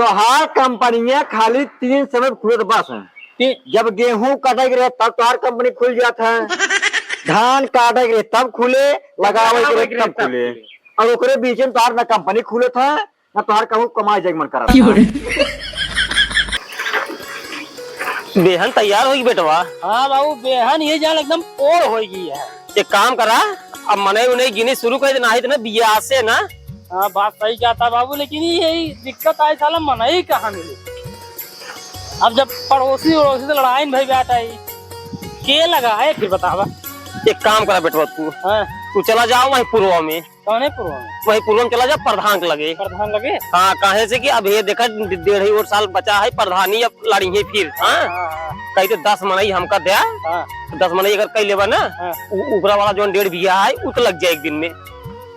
तो हर कंपनियां खाली 3 समय खुलत बस है। जब गेहूं काटे के रहे तब तो हर कंपनी खुल जाता है, धान काटे के रहे तब खुले, लगावे के रहे तब खुले, और ओकरे बीच में तोहार ना कंपनी खुले था ना तोहार कहूँ कमाई जग मन करा। बेहन तैयार होगी बेटवा। हाँ बाबू बेहन ये जाल एकदम पोर हो गई है। एक काम करा, अब मने उन्हें गिनी शुरू कर देना है ना बिया से ना। हाँ बात सही कहता बाबू, लेकिन यही दिक्कत आई साला मनाई कहाँ मिली। अब जब पड़ोसी उड़ोसी से लड़ाई भाई बैठ आई के लगा है फिर बतावा। एक काम करा बेटवा हाँ? तू चला जाओ वही पूर्व में। कौन है पूर्व में? वही पूर्व में चला जा, प्रधान लगे। प्रधान लगे? हाँ, कहे से कि अब ये देखा 1.5 और साल बचा है, प्रधानी अब लड़ी है फिर। हाँ कही तो 10 मनई हमका दे। हाँ 10 मनई अगर कई लेबा ना, ऊपरा वाला जो 1.5 बिया है उत लग जाए एक दिन में।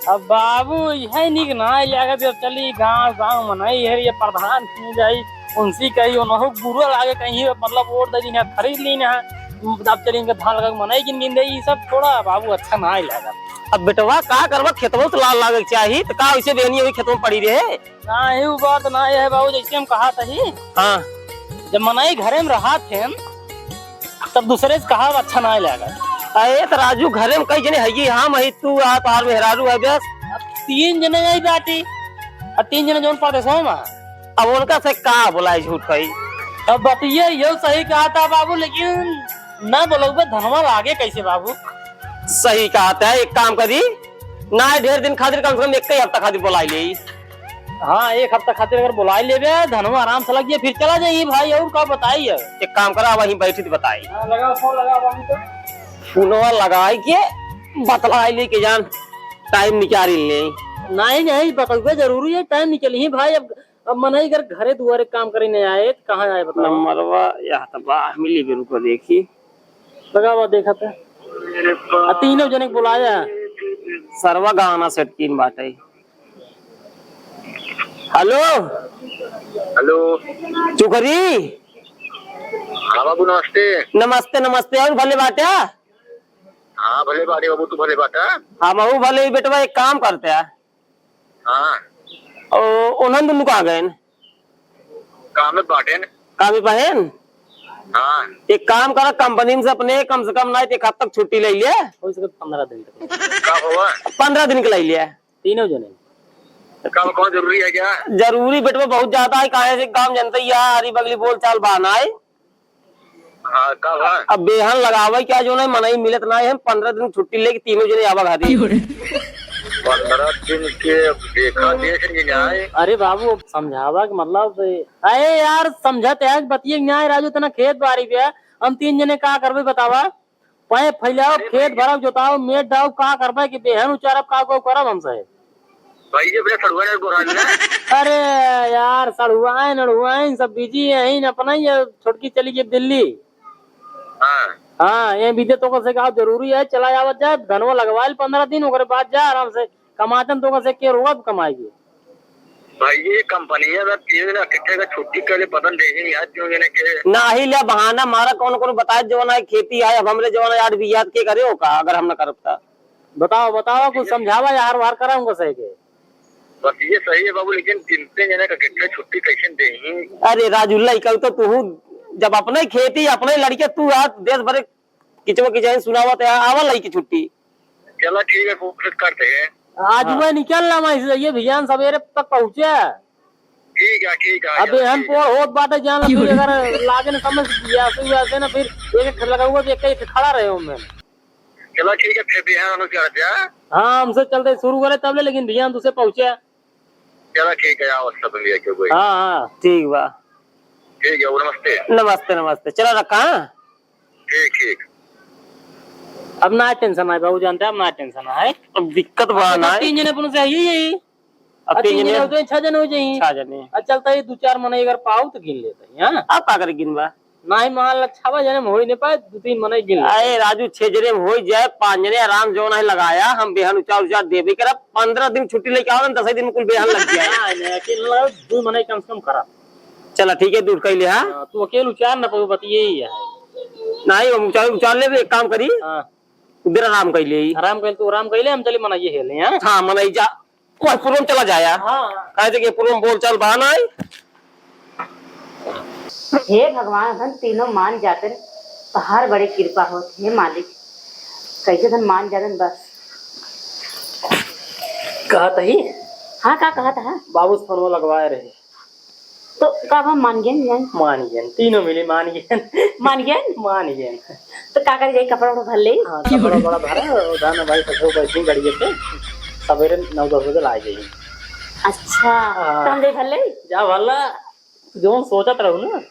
अब बाबू यही निक ना जब चली गाँव गाँव मनाई है, ये प्रधान की जाई उनसी कही उन्हों बुरा लागे कहीं मतलब वोट दे दी खरीद ली ना, अब चली धान लगा मनाई गिन गिन दे, ये सब थोड़ा बाबू अच्छा ना ही लगा। अब बेटवा का करवा, खेतों तो लाल लागे चाहिए तो का वैसे बेहनी हुई खेतों में पड़ी रहे ना। ये बात ना है बाबू, जैसे हम कहा था ही। हाँ जब मनाई घरे में रहा थे तब दूसरे से कहा अच्छा ना लगा। अरे तो राजू घरे में कई जने है, हाँ मही तू आ तार मेहरारू है बस। 3 जने यही बाटी और 3 जने जो परदेशों में। अब उनका से का बोला झूठ कही। अब बतिये ये सही कहा था बाबू, लेकिन ना बोलोगे धनवा लागे कैसे बाबू। सही कहा है, एक काम करी ना, ढेर दिन खातिर कम से कम 1 हफ्ता खातिर बुलाई ले। हाँ 1 हफ्ता खातिर अगर बुलाई ले धनवा आराम से लग जाए फिर चला जाइए भाई। और का बताइए। एक काम करा वहीं बैठी बताई। लगा फोन लगा तो फोनवा लगाई के बतलाई ले के जान टाइम निकाल ले। नहीं नहीं बताओगे जरूरी है, टाइम निकली भाई। अब मनाई अगर घरे दुआरे काम करे नहीं आए तो कहाँ आए बताओ। नंबरवा यहाँ तो बाहर मिली भी, रुको देखी लगा हुआ देखा था। 3 जने को बुलाया सरवा गाना सेट कीन बाटे। हेलो हेलो चुकरी। हाँ बाबू नमस्ते। नमस्ते नमस्ते, और भले बाटा। हाँ भले बाटे बाबू, तू भले बाटा। हाँ महू भले बेटवा, एक काम करते हैं। हाँ उन्होंने दोनों कहा गए काम में बाटे न। काम बहन। हाँ एक काम करा, कंपनी से अपने कम से कम ना 1 हफ्ता तक छुट्टी ले लिया। 15 दिन तक। कब हुआ? 15 दिन के ले लिया। 3 जने। कब कौन जरूरी है क्या? जरूरी बेटवा बहुत ज्यादा है, कहे से काम जनता ही हरी बगली बोल चाल बहाना है। हाँ कब है? अब बेहन लगावे क्या जो ना मनाई मिलत ना है, 15 दिन छुट्टी लेके 3 जने आवा घाती। 15 दिन के देखा देख नहीं आए। अरे बाबू समझावा के मतलब अरे यार समझते है बतिये न्याय राजू तना खेत बारी पे हम 3 जने का करबे बतावा। पाए फैलाओ खेत भरब जोताओ मेट डाओ का करबे कि बेहन उचारब का को करब हमसे भाई ये बड़े सड़ुआ ने गोरा ने। अरे यार सड़ुआए नड़ुआए सब बिजी है अपना, ये छोटकी चली गई दिल्ली। हाँ ये बीते तो से कहा जरूरी है चला आवत जाए, धनवा लगवा 15 दिन ओकरे बाद जा आराम से कमातन तो से के रोज कमाएगी। भाई ये कंपनी है ना 3 दिन कितने का छुट्टी करे पतन दे नहीं यार क्यों जने के ना ही ले बहाना मारा कौन कौन बताए जो ना खेती है। अब हमरे जो ना यार भी याद के करे हो का अगर हम ना करता। बताओ बताओ कुछ समझावा यार वार कराऊंगा सही के। बस ये सही है बाबू, लेकिन 3 जने का कितने छुट्टी कैसे दे। अरे राजुल्ला कल तो तू जब अपने खेती अपने लड़के तू आज देश भरे किचवा किचन सुनावा तो आवा लाई की छुट्टी। चलो ठीक है कोशिश करते हैं। आज मैं निकलना मैं ये भैया सवेरे तक पहुँचे। ठीक है अबे हम पोर होत बाटे जान अगर लागे न समझ वैसे ना फिर एक लगाऊंगा तो एक खड़ा रहे हूँ मैं। चलो ठीक है फिर बिहान जा। हाँ हमसे चलते शुरू करे तब ले, लेकिन भैया तुझसे पहुँचे। चलो ठीक है आओ सब लिया क्यों कोई। हाँ हाँ ठीक बा, ठीक है नमस्ते। नमस्ते नमस्ते, चला रखा। ठीक अब ना टेंशन है बाबू, जानते हैं अब ना टेंशन है। अब दिक्कत बड़ा ना है। 3 जने अपन से यही अब 3 जने हो होते 6 जने हो जाइए। 6 जने चलता है 2-4 मने अगर पाओ तो गिन लेते हैं। अब का करे गिनवा ना ही मान 6 जने में हो ही नहीं पाए 2-3 मने गिन ले। अरे राजू 6 जने हो जाए 5 जने आराम जो ना लगाया हम बेहन उचार देवे करा 15 दिन छुट्टी लेके आओ ना 10 दिन में कुल बेहन लग जाए। 2 मने कम से कम करा। चला ठीक है दूर कर ले। हाँ तू अकेले उचार ना पाओ बतिये ही है। नहीं हम उचार ले, एक काम करी उधर आराम कर ले। आराम कर तू आराम कर ले, हम चले मनाइए खेले। हाँ हाँ मनाई जा पूर्व चला जाया। हाँ कहे थे कि पूर्व बोल चल बहाना है हे भगवान धन तीनों मान जाते पहाड़ बड़े कृपा होते हे मालिक कैसे धन मान जाते बस। कहत ही हाँ का कहा था बाबू से फोन लगवाए रहे तो कब हम मान गए मान गए तीनों मिले मान गए मान गए तो का कर जाए कपड़ा भर ले। हाँ कपड़ा बड़ा भरा उधर भाई सब बैठी गाड़ी पे सवेरे 9-10 बजे ला जाइए। अच्छा तो हम जाए भर ले जा भला जो सोचत रहू ना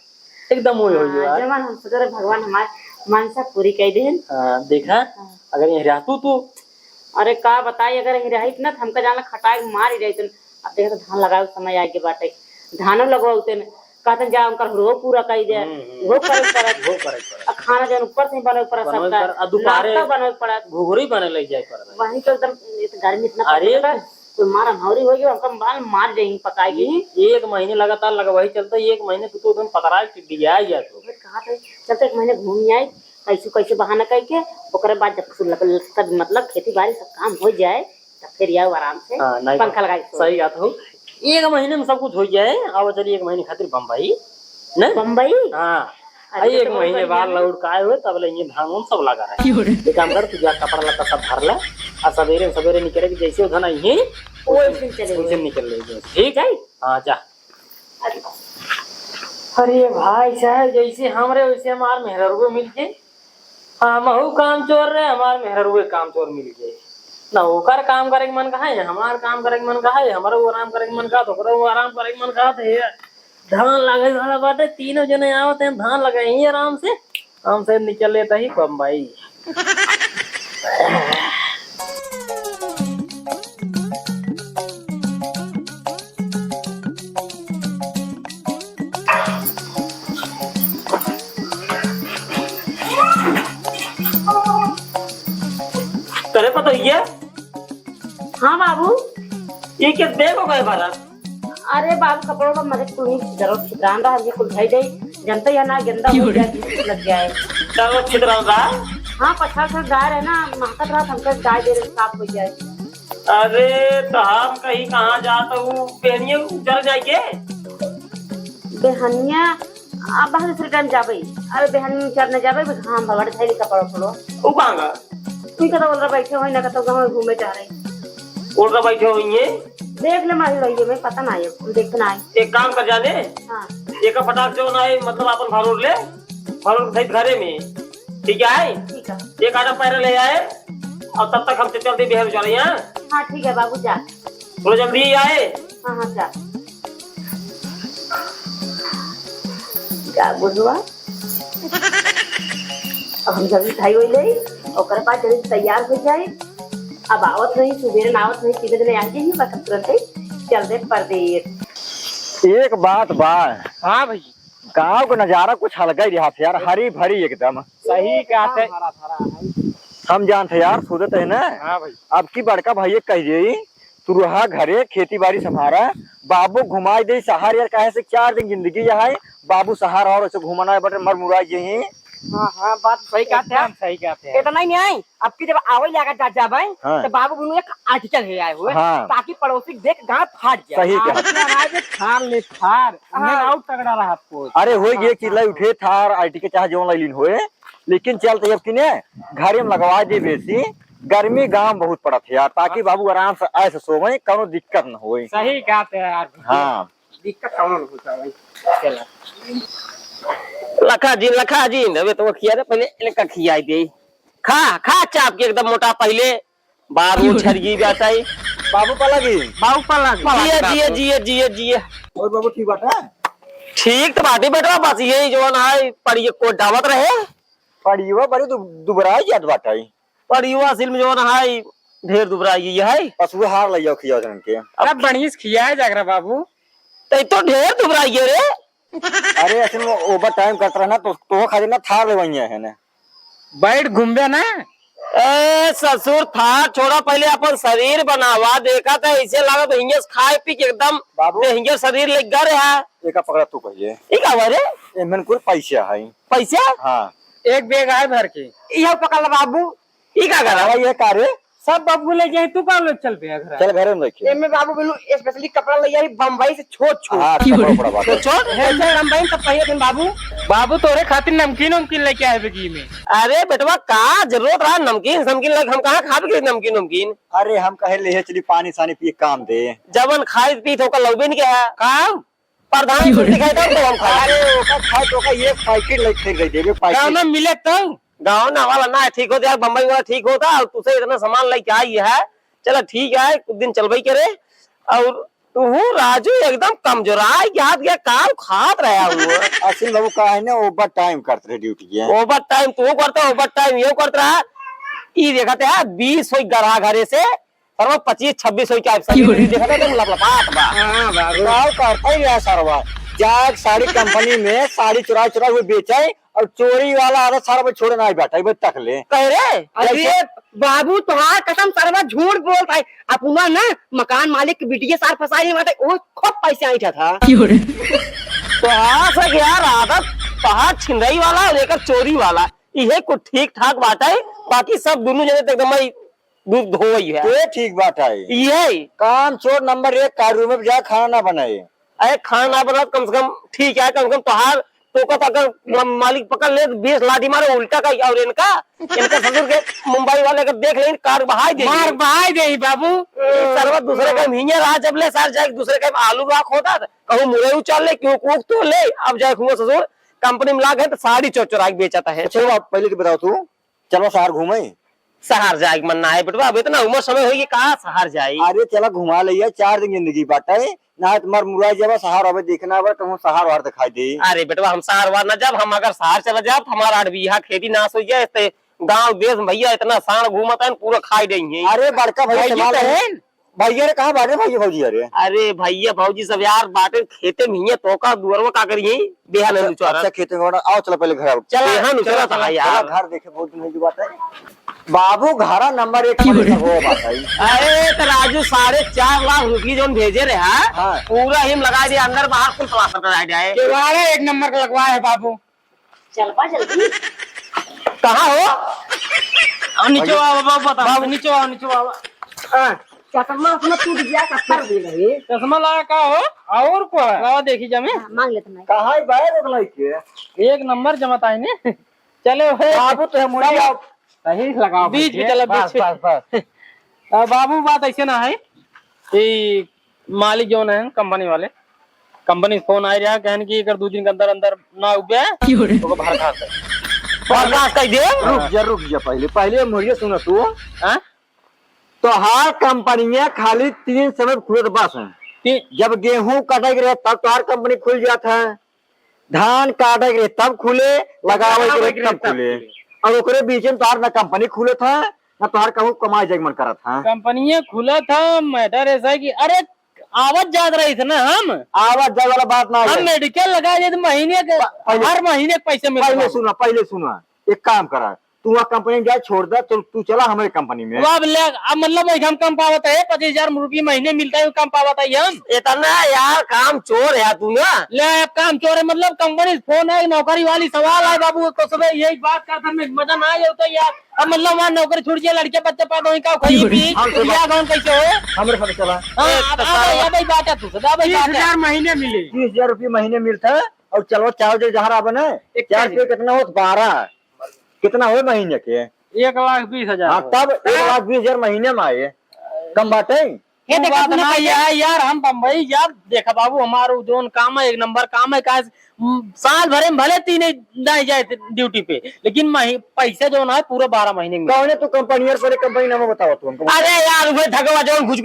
एकदम वही हो गया जब हम सोच रहे भगवान हमारे मानसा पूरी कर दे। देखा अगर ये रहतू तू अरे का बताई अगर रही ना हमका जाना खटाई मार ही रही अब देखो धान लगाए समय आगे बाटे धानो लगवाते कहते जा उनका रो पूरा कर दे वो करे खाना जन ऊपर से बने ऊपर सबका दोपहरे बने पड़ा घुघरी बने लग जाए कर वही तो एकदम गर्मी इतना अरे कोई मारा भौरी हो गया हमका बाल मार जाएंगे पकाएगी। 1 महीने लगातार लगवाही चलता 1 महीने तो एकदम पकड़ा दिया तो कहा चलते 1 महीने घूम आए कैसे कैसे बहाना करके ओकरे बाद जब सब मतलब खेती बाड़ी सब काम हो जाए तब फिर आओ आराम से पंखा लगा सही बात हो 1 महीने में सब कुछ हो जाए। आओ चलिए 1 महीने खातिर बम्बई नहीं बम्बई हाँ 1 महीने बाद लौट का आए हुए तब ले धान सब लगा रहे एक काम कर तुझे कपड़ा लता सब भर ले और सवेरे निकले जैसे उधर आई वैसे निकल ले ठीक है। हाँ जा अरे भाई साहब जैसे हमरे वैसे हमार मेहररुए मिल जाए हम काम चोर रहे हमार मेहररुए काम चोर मिल जाए ना ओकर काम करे के मन कहा है हमार काम करे के मन कहा है हमारा वो आराम करे के मन कहा तो ओकरा वो आराम करे के मन कहा है धान लगे वाला बात है तीनों जने आवते हैं धान लगाए आराम से निकल लेता ही बम्बई। तेरे पता है हाँ बाबू ये क्या देखो गए भरा अरे बाबू कपड़ों का मदद कुछ जरूरत छिद्रान रहा है कुल भाई दे जनता या ना गंदा हो जाए लग जाए चलो छिद्रान रहा हाँ 50 गाय है ना महकत रहा हमका गाय दे साफ हो जाए। अरे तो हम कहीं कहाँ जाता हूँ बेहनिया उतर जाएंगे बेहनिया अब बाहर दूसरे टाइम जाबे अरे बेहनिया चढ़ने जाबे घाम भगड़ थैली कपड़ा पड़ो वो कहाँ तू कतो बोल रहा बैठे हो ना कतो गांव घूमे जा रहे बोल रहा बैठे हुई है देख ले मारी रही है मैं पता ना है देखना है एक काम कर जाने हाँ एक फटाक से ना मतलब अपन भरोर ले भरोर सहित घरे में ठीक है ठीक है एक आधा पैर ले आए और तब तक हमसे चलते बिहार जा रही हैं। हाँ ठीक है बाबू जा थोड़ा जल्दी ही आए। हाँ हाँ जा बुझवा अब हम जल्दी खाई हुई ले और बाद जल्दी तैयार हो जाए अब आवत नहीं सुबह आवत नहीं सीधे दिन आ जाइए बस तुरंत चल दे परदेश। एक बात बा हाँ भाई गाँव का नजारा कुछ अलग ही रहा था यार हरी भरी एकदम सही बात है हम जानते यार सोचते है ना। हाँ भाई अब की बड़का भैया कहिए तू रहा घरे खेती बाड़ी संभारा बाबू घुमाई दे सहार यार कहे से 4 दिन जिंदगी यहाँ बाबू सहार और ऐसे घुमाना है बटे मर मुरा यही। हाँ बात सही कहते हैं सही कहते हैं इतना ही नहीं आई अब की जब आवल जाकर जा जाबे हाँ। तो बाबू बोलू एक आर्टिकल है आए हुए हाँ। ताकि पड़ोसी देख गांव फाट जाए। सही कहा थार ले थार हाँ। आउट तगड़ा रहा आपको अरे हो गए चिल्ला उठे थार आईटी के चाहे जो लाइन होए लेकिन चलते अब कि ने घरे में लगवा दे बेसी गर्मी गांव बहुत पड़त है यार ताकि बाबू आराम से ऐसे सोवे कोनो दिक्कत न होए। सही कहते हैं यार हाँ दिक्कत कौन होता है चला लखा जी अबे तो खिया रे पहले इनका खियाई दे खा चाप के एकदम मोटा पहले बार वो छरगी जाता है बाबू पलगी जिए और बाबू ठीक बात है ठीक तो बात ही बेटा बस यही जो है पढ़िए को दावत रहे पड़ियो बड़ी दुबराई जात बाटाई पढ़ियो असल में जो है ढेर दुबराई है पशु हार लिया खिया जन के अब बढ़िया खिया जागरा बाबू तो ढेर दुबराई रे अरे असल में ओवर टाइम करता रहना तो खाली ना थार ले वही है ना बैठ घूमबे ना ए ससुर था छोड़ा पहले अपन शरीर बनावा देखा था ऐसे लगा तो हिंगे खाए पी के एकदम बाबू हिंगे शरीर लग गया रे है एक पकड़ा तू कहिए ठीक है रे एमन कुल पैसा है पैसा हाँ एक बैग है भर के यह पकड़ ला बाबू ई का करा ये कार्य सब बाबू ले जाए तू कहाँ ले चल पे घर चल घर में रखिए। एमे बाबू बोलू स्पेशली कपड़ा ले आई बम्बई से छोट छोट। हाँ कपड़ा उपड़ा बात है। छोड़ है बम्बई तब पहले दिन बाबू बाबू तोरे खातिर नमकीन उमकीन लेके आए बेगी में। अरे बेटवा का जरूरत रहा नमकीन समकीन लग हम कहाँ खावे नमकीन नमकीन। अरे हम कहे ले चली पानी सानी पिए काम दे। जबन खाई पी तो लौबे नहीं क्या काम प्रधान दिखाई तो हम खा। अरे ओका खाए तो ओका ये पैकेट लेके गई देवे गाँव पैकेट। में मिले तो गाँव ना वाला ना ठीक होता है बम्बई वाला ठीक होता और तुझे इतना सामान लेके आई है। चलो ठीक है कुछ दिन चलबई करे और तू राजू एकदम कमजोराई याद गया काम खात रहा हुआ। असिल बाबू का है ना ओवर टाइम करते रहे ड्यूटी के। ओवर टाइम तू करता ओवर टाइम ये करता रहा। ई देखते है 20 हुई गरा घरे से और 25-26 हुई क्या देखते तुम लपलपात बा। हाँ बाबू गाँव करता ही रहा सरवा। जाग साड़ी कंपनी में साड़ी चुरा हुए बेचे और चोरी वाला आधा सारा छोड़े ना बैठा है तक ले कह रे अरे बाबू तुम्हारा कसम सरवा झूठ बोलता है। अपना ना मकान मालिक की बिटिया सार फसाई माते वो खूब पैसे आई था। तो ऐसा यार आदत पहाड़ छिंदई वाला लेकर चोरी वाला ये कुछ ठीक ठाक बात है। बाकी सब दोनों जने तो एकदम दूध धोई है। ये ठीक बात है। ये काम चोर नंबर 1 कार में जाए खाना ना बनाए। अरे खाना ना बना कम से कम ठीक है कम से कम तोहार तो का अगर मालिक पकड़ ले 20 लाठी मारे उल्टा का और इनका ससुर के मुंबई वाले का देख ले कार बहाई दे मार बहाई दे बाबू। सर्व दूसरे का मीनिया रहा जब ले सार जाए दूसरे का आलू राख होता कहूँ मुरे उचाल ले क्यों कुक तो ले अब जाए खूंगा ससुर कंपनी में लाग है तो साड़ी चोचोरा बेचाता है। चलो आप पहले की बताओ तू चलो शहर घूमे। शहर जाए मनना है बेटवा अब इतना उम्र समय होगी कहाँ शहर जाए। अरे चला घुमा लिया 4 दिन जिंदगी बाटा है ना तुम्हार मुराई जब शहर अब देखना है कहूँ शहर वार दिखाई दे। अरे बेटवा हम शहर वार न जब हम अगर शहर चला जाए हमारा 8 बीघा खेती नाश हो जाए गाँव देश भैया इतना साण घूमता है पूरा खाई देंगे। अरे बड़का भैया भैया ने कहा बाटे भैया भौजी। अरे भैया भौजी सब यार बाटे खेते में ही तो का दुअरवा का करिए बेहा नहीं उचारा। अच्छा खेते में आओ चलो पहले घर आओ। चल बेहा उचारा था यार घर देखे बहुत दिन की बात है। बाबू घरा नंबर 1 हो बात है। अरे तो राजू 4.5 लाख रुपये जो भेजे रहे हाँ। पूरा हिम लगा दिया अंदर बाहर कुल प्लास्टर करा जाए। केवाड़ा 1 नंबर का लगवाया है बाबू। चल पा जल्दी कहाँ हो नीचे आओ बाबू बता बाबू नीचे आओ। चश्मा अपना टूट गया कर दे रहे। चश्मा लगा का हो और को है देखी जमे मांग लेते मैं कहा बैग के 1 नंबर जमता है ने। चले बाबू तो मुझे सही लगाओ बीच में चलो बीच बाबू बात ऐसे ना है कि मालिक जो है कंपनी वाले कंपनी फोन आ रहा कहन की अगर 2 दिन के अंदर अंदर ना उगे तो बाहर खास कर दे। रुक जा पहले मुझे सुनो तू। हाँ तो हर कंपनियां खाली 3 समय खुले बस है। जब गेहूं काटे रहे तब तो हर कंपनी खुल जाता है। धान काटे रहे तब खुले लगावे के रहे तब खुले और ओकरे बीच में तोहार ना कंपनी खुले था ना तोहार कहूँ कमाई जाए मन करा था। कंपनी खुला था मैटर ऐसा है कि अरे आवाज ज्यादा रही थी ना हम आवाज जाए वाला बात ना हम मेडिकल लगा दिए महीने के हर महीने के पैसे मिलते। पहले सुना एक काम करा तू वहाँ कंपनी में जाए छोड़ दे तो तू चला हमारे कंपनी में। अब मतलब हम कम पावत है 25,000 रुपये महीने मिलता है कम पावत है हम इतना यार काम चोर है तू ना ले अब काम चोर है मतलब कंपनी फोन है नौकरी वाली सवाल है बाबू तो सुबह यही बात करता मैं मजा ना आया तो यार अब मतलब वहाँ नौकरी छूट जाए लड़के बच्चे पैदा हुई का खाई पी गाँव कैसे हो हमारे साथ चला। भाई बात है तू 20,000 महीने मिले 30,000 रुपये महीने मिलता है और चलो 4 जो जहाँ बने 4 रुपये कितना हो 12 कितना हो महीने के 1,20,000। हाँ तब 1,20,000 महीने में आए कम बात है। ये बात ना है यार हम बम्बई यार देखा बाबू हमारा जोन काम है 1 नंबर काम है साल भरे में भले 3 नहीं जाए ड्यूटी पे लेकिन पैसे जो ना है पूरा 12 महीने में। कौन है तू कंपनी नाम बताओ तू हमको। अरे यार वो धगवा जो घुस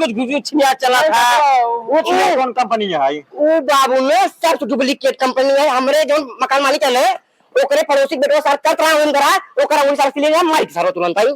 छिया चला था वो कौन कंपनी है वो बाबू ने सब डुप्लीकेट कंपनी है हमरे जो मकान मालिक है ओकरे पड़ोसी बेटवा सर कर रहा हूं करा ओकरा 19 साल के लिए माइक सर तुरंत आई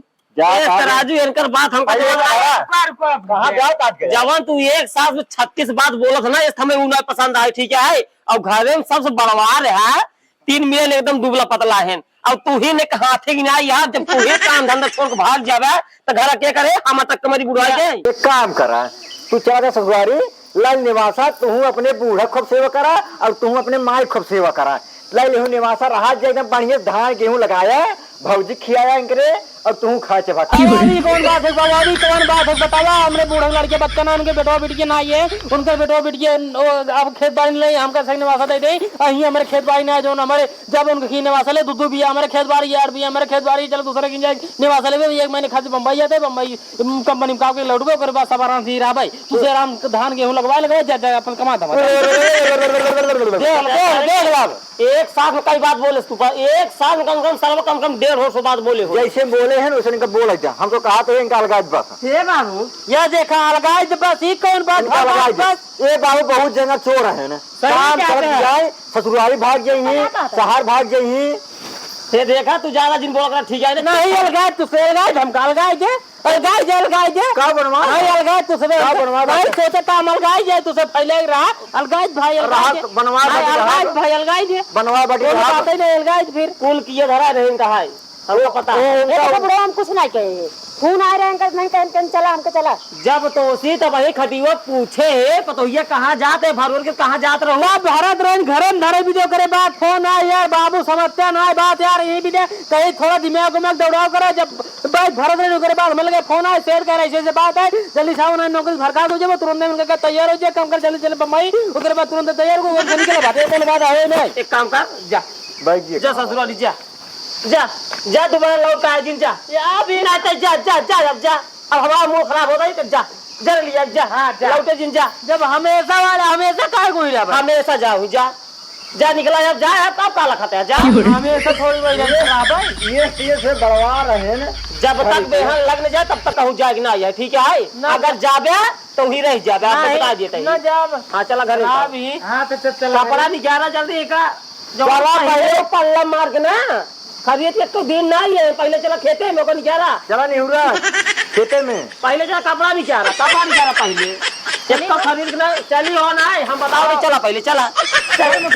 राजू इनकर बात हम कहाँ जाओ काट के जवान तू एक साथ में 36 बात बोलत ना इस हमें उन्हें पसंद आए ठीक है और घर में सबसे बड़वा है 3 मिलियन एकदम दुबला पतला है और तू ही ने कहा थे कि ना यार जब तू ही काम धंधा छोड़ के भाग जावे तो घर क्या करे हम तक कमरी बुढ़ाई के एक काम करा तू चला जा ससुरारी लाल निवासा तू अपने बूढ़ा खूब सेवा करा और तू अपने माई खूब सेवा करा लाई लेहू निवासा रहा एकदम बढ़िया धान गेहूं लगाया भौजी खियाया इनके और तू खा चबा बवाली कौन बात है, बवाली कौन बात है बतावा। हमरे बूढ़े लड़के बच्चा ना उनके बेटो बेटी ना ये उनके बेटो बेटी अब खेत बाड़ी नहीं हमका सही निवासा दे दे अही हमारे खेत बाड़ी ना जो हमारे जब उनके की निवासा ले दूध भी हमारे खेत बाड़ी यार भी हमारे खेत बाड़ी चल दूसरे की निवासा ले 1 महीने खाते बम्बई जाते बम्बई कंपनी में काम के लौट गए बस सब आराम से रहा भाई तुझे आराम धान गेहूं लगवा जा अपन कमा था एक साथ में कई बात बोले तू एक साथ में कम कम 150 बात बोले हो। जैसे बोले हैं वैसे इनका बोल जा। हम तो कहा तो इनका अलगाज बस हे बाबू यह देखा अलगाज बस ही कौन बात अलगाज। ये बाबू बहुत जगह चोर है ना, काम करके जाए ससुराली भाग जाइए शहर भाग जाइए। ये देखा तू ज्यादा दिन बोल कर ठीक है नहीं अलगाज तुझसे अलगाज हमका अलगाज है अलगाज का बनवा नहीं अलगाज तुझसे भाई सोचे काम अलगाज है तुझसे पहले ही रहा अलगाज भाई अलगाज बनवा अलगाज भाई अलगाज है बनवा बटे बात ही नहीं अलगाज फिर कुल किए धरा रहे कहा है हमको पता है। बड़ो हम कुछ नहीं कहे फोन आ रहे हैं नहीं कहीं चला हमको चला जब तो उसी तब वही खटीवा पूछे पतोहिया कहाँ जाते भरवर के कहाँ जात रहो भारत रोज घर में धरे वीडियो करे बात फोन आए यार बाबू समझते ना बात यार यही वीडियो कहीं थोड़ा दिमाग में दौड़ाव करे जब बात भारत रोज करे बात मिल गए फोन आए शेयर करे ऐसे बात है जल्दी सावन नौकरी भरका दो जब तुरंत मिलकर तैयार हो जाए कम कर जल्दी चले बम्बई उसके बाद तुरंत तैयार हो निकले बात है नहीं एक काम कर जा जा ससुराली जा जा जा दोबारा लौट आए दिन जा अभी ना जा जा जा अब जा अब हमारा मूड खराब हो गई तो जा जल्दी लिया जा हाँ लौटे दिन जा जब हमेशा वाला हमेशा काय कोई रहा हमेशा जाओ जा जा निकला अब जा तब काला खाता है जा हमेशा थोड़ी वही ये से बढ़वा रहे हैं। जब तक बेहन लगने जाए तब तक हो जाएगी ना ये ठीक है अगर जाबे तो ही रह जाबे आपको बता देते ना जाब हाँ चला घर अभी हाँ तो चल कपड़ा नहीं जा रहा जल्दी का पहले पल्ला मार के ना खरीद के तो दिन नहीं है पहले चला खेते में नहीं जा रहा चला नहीं हुआ खेते में पहले चला कपड़ा नहीं जा रहा कपड़ा नहीं जा रहा पहले एक तो खरीद के ना चली हो ना हम बताओ चला पहले चला चल